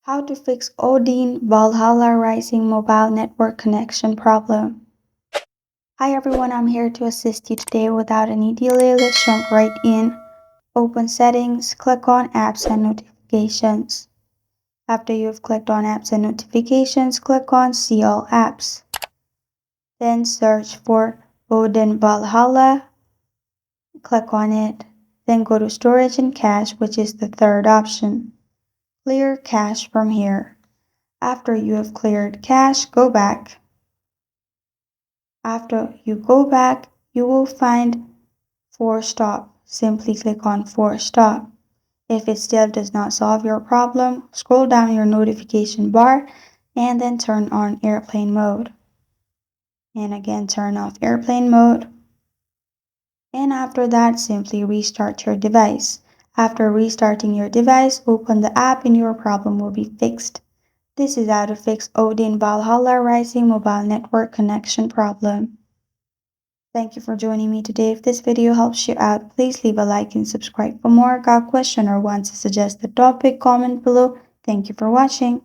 How to fix ODIN Valhalla Rising mobile network connection problem. Hi everyone, I'm here to assist you today without any delay. Let's jump right in. Open settings, click on apps and notifications. After you've clicked on apps and notifications, click on see all apps. Then search for ODIN Valhalla. Click on it. Then go to storage and cache, which is the third option. Clear cache from here. After you have cleared cache, go back. After you go back, you will find force stop. Simply click on force stop. If it still does not solve your problem, scroll down your notification bar and then turn on airplane mode. And again, turn off airplane mode. And after that, simply restart your device. After restarting your device, open the app and your problem will be fixed. This is how to fix ODIN Valhalla Rising mobile network connection problem. Thank you for joining me today. If this video helps you out, please leave a like and subscribe for more. Got a question or want to suggest a topic, comment below. Thank you for watching.